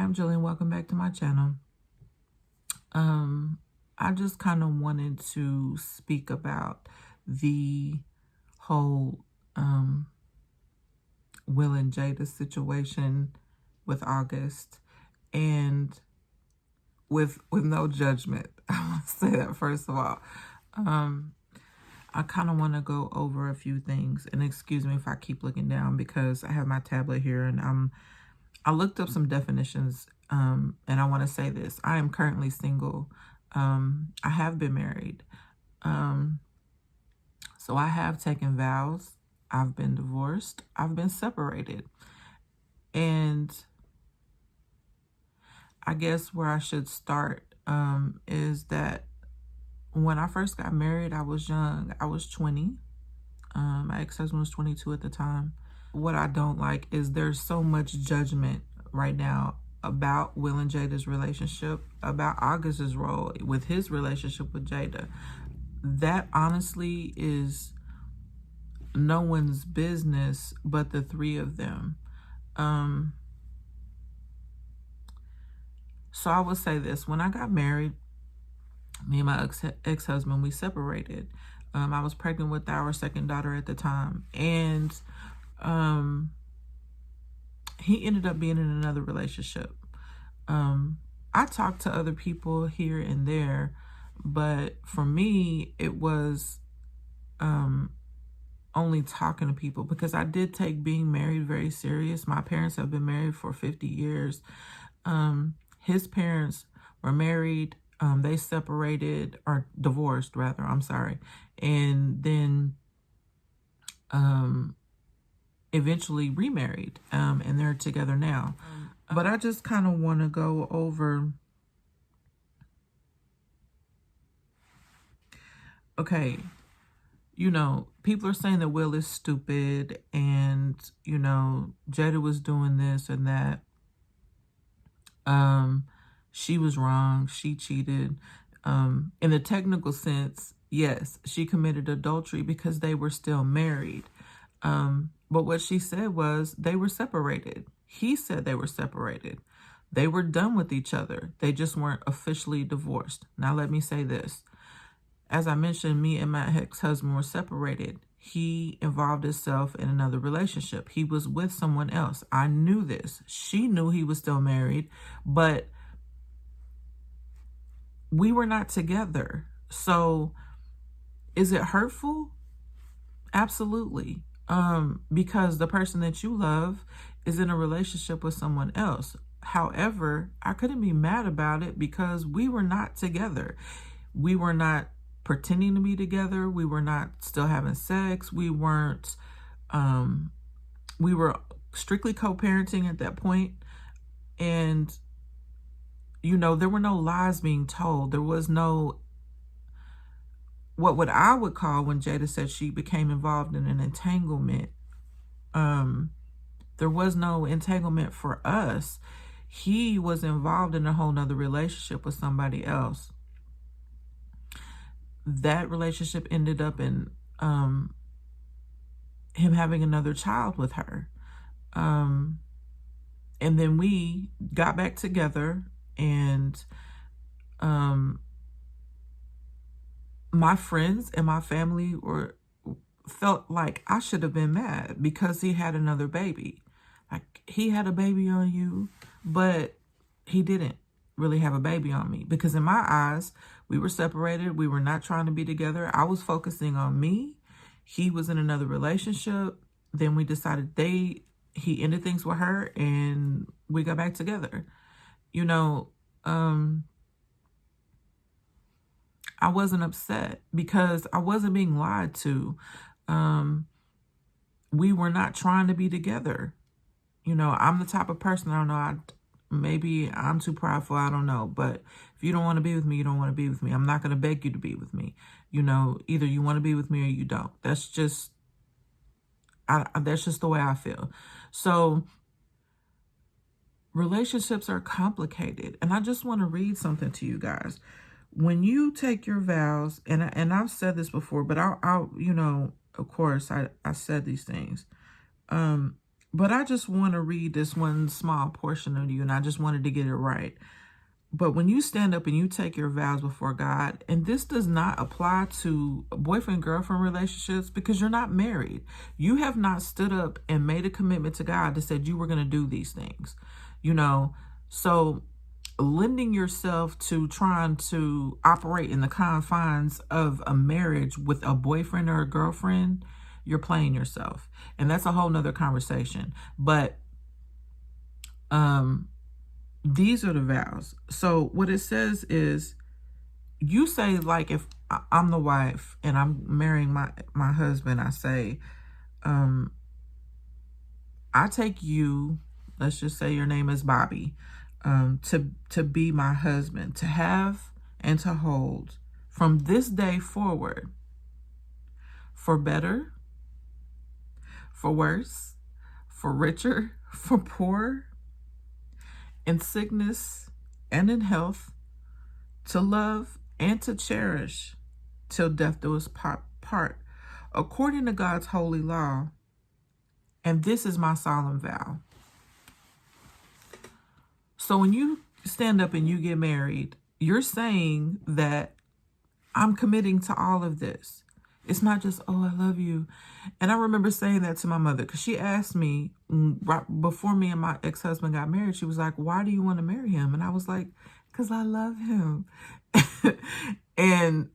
I'm Jillian. Welcome back to my channel. I just kind of wanted to speak about the whole Will and Jada situation with August, and with no judgment. I want to say that first of all. I kind of want to go over a few things, and excuse me if I keep looking down because I have my tablet here and I looked up some definitions, and I want to say this. I am currently single. I have been married. So I have taken vows. I've been divorced. I've been separated. And I guess where I should start is that when I first got married, I was young. I was 20. My ex-husband was 22 at the time. What I don't like is there's so much judgment right now about Will and Jada's relationship, about August's role with his relationship with Jada. That honestly is no one's business but the three of them. So I will say this. When I got married, me and my ex-husband, we separated. I was pregnant with our second daughter at the time. And he ended up being in another relationship. I talked to other people here and there, but for me, it was only talking to people because I did take being married very serious. My parents have been married for 50 years. His parents were married. They separated, or divorced rather, I'm sorry. And then eventually remarried, and they're together now. But I just kind of want to go over, okay, you know, people are saying that Will is stupid and, you know, Jada was doing this and that. She was wrong. She cheated. In the technical sense, yes, she committed adultery because they were still married. But what she said was they were separated. He said they were separated. They were done with each other. They just weren't officially divorced. Now, let me say this. As I mentioned, me and my ex-husband were separated. He involved himself in another relationship. He was with someone else. I knew this. She knew he was still married, but we were not together. So is it hurtful? Absolutely. Because the person that you love is in a relationship with someone else. However, I couldn't be mad about it because we were not together. We were not pretending to be together. We were not still having sex. We weren't, we were strictly co-parenting at that point. And, you know, there were no lies being told. There was no, what I would call, when Jada said she became involved in an entanglement, there was no entanglement for us. He was involved in a whole nother relationship with somebody else. That relationship ended up in him having another child with her. And then we got back together, and my friends and my family felt like I should have been mad because he had another baby. Like, he had a baby on you, but he didn't really have a baby on me, because in my eyes, we were separated. We were not trying to be together. I was focusing on me. He was in another relationship. Then we decided he ended things with her and we got back together. You know, I wasn't upset because I wasn't being lied to. We were not trying to be together. You know, I'm the type of person, I don't know, maybe I'm too prideful, I don't know. But if you don't want to be with me, you don't want to be with me. I'm not going to beg you to be with me. You know, either you want to be with me or you don't. That's just, that's just the way I feel. So relationships are complicated. And I just want to read something to you guys. When you take your vows, and I've said this before, but I'll you know, of course, I said these things. But I just want to read this one small portion of you, and I just wanted to get it right. But when you stand up and you take your vows before God, and this does not apply to boyfriend-girlfriend relationships because you're not married. You have not stood up and made a commitment to God that said you were going to do these things, you know. So lending yourself to trying to operate in the confines of a marriage with a boyfriend or a girlfriend, you're playing yourself. And that's a whole nother conversation. But these are the vows. So what it says is, you say, like, if I'm the wife and I'm marrying my husband, I say, I take you, let's just say your name is Bobby, to be my husband, to have and to hold from this day forward, for better, for worse, for richer, for poorer, in sickness and in health, to love and to cherish till death do us part, according to God's holy law. And this is my solemn vow. So when you stand up and you get married, you're saying that I'm committing to all of this. It's not just, oh, I love you. And I remember saying that to my mother, because she asked me right before me and my ex-husband got married, she was like, why do you want to marry him? And I was like, because I love him. And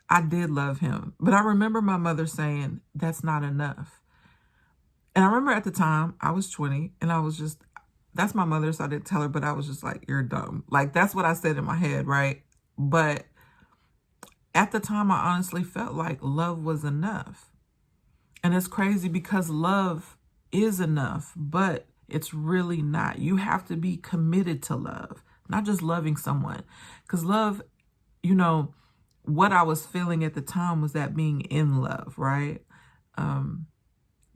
I did love him. But I remember my mother saying, that's not enough. And I remember at the time, I was 20, and I was just, that's my mother, so I didn't tell her, but I was just like, you're dumb. Like, that's what I said in my head, right? But at the time, I honestly felt like love was enough. And it's crazy because love is enough, but it's really not. You have to be committed to love, not just loving someone. Because love, you know, what I was feeling at the time was that being in love, right?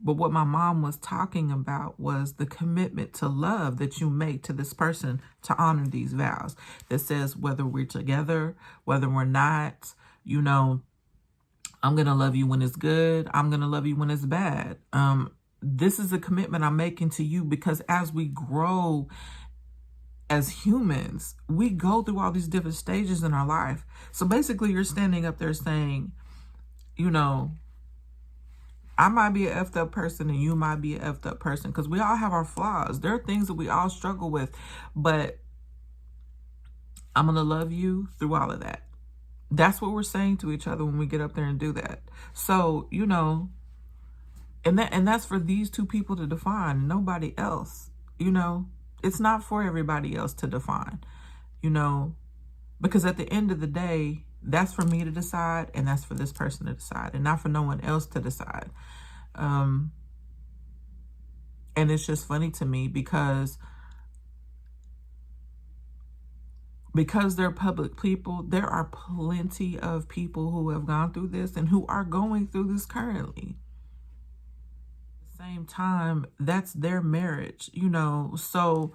But what my mom was talking about was the commitment to love that you make to this person to honor these vows. That says whether we're together, whether we're not, you know, I'm going to love you when it's good. I'm going to love you when it's bad. This is a commitment I'm making to you because as we grow as humans, we go through all these different stages in our life. So basically you're standing up there saying, you know, I might be an effed up person and you might be an effed up person because we all have our flaws. There are things that we all struggle with, but I'm going to love you through all of that. That's what we're saying to each other when we get up there and do that. So, you know, and that's for these two people to define, nobody else. You know, it's not for everybody else to define, you know, because at the end of the day, that's for me to decide, and that's for this person to decide, and not for no one else to decide. And it's just funny to me because they're public people, there are plenty of people who have gone through this and who are going through this currently. At the same time, that's their marriage, you know, so...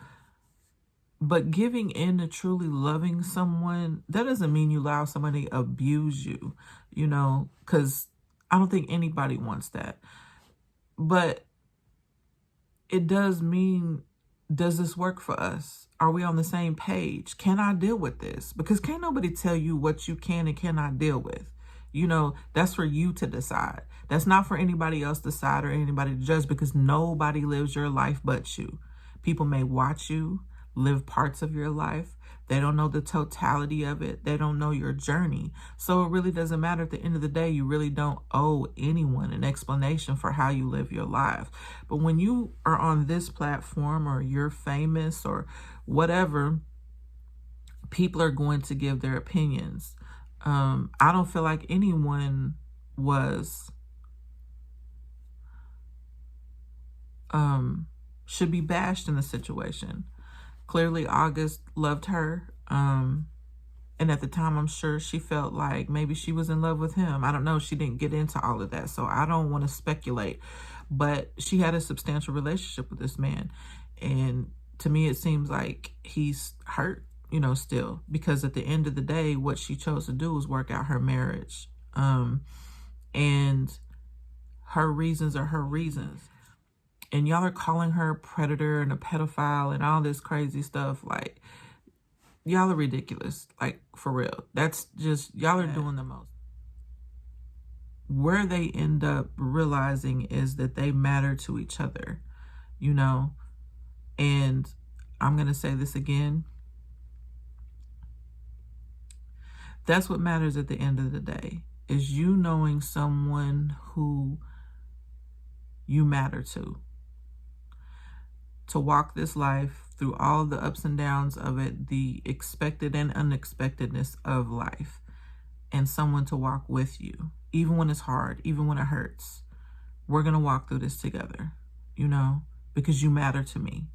But giving in to truly loving someone, that doesn't mean you allow somebody to abuse you, you know, because I don't think anybody wants that. But it does mean, does this work for us? Are we on the same page? Can I deal with this? Because can't nobody tell you what you can and cannot deal with. You know, that's for you to decide. That's not for anybody else to decide or anybody to judge, because nobody lives your life but you. People may watch you live parts of your life. They don't know the totality of it. They don't know your journey. So it really doesn't matter. At the end of the day, you really don't owe anyone an explanation for how you live your life. But when you are on this platform or you're famous or whatever, people are going to give their opinions. I don't feel like anyone was should be bashed in the situation. Clearly, August loved her. And at the time, I'm sure she felt like maybe she was in love with him. I don't know. She didn't get into all of that, so I don't want to speculate. But she had a substantial relationship with this man. And to me, it seems like he's hurt, you know, still. Because at the end of the day, what she chose to do was work out her marriage. And her reasons are her reasons. And y'all are calling her a predator and a pedophile and all this crazy stuff. Like, y'all are ridiculous. Like, for real. That's just, y'all are doing the most. Where they end up realizing is that they matter to each other, you know? And I'm going to say this again. That's what matters at the end of the day, is you knowing someone who you matter to walk this life through all the ups and downs of it, the expected and unexpectedness of life, and someone to walk with you, even when it's hard, even when it hurts. We're going to walk through this together, you know, because you matter to me.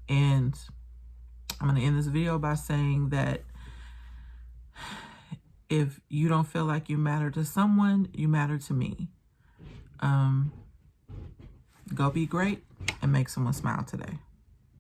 And I'm going to end this video by saying that if you don't feel like you matter to someone, you matter to me. Go be great and make someone smile today.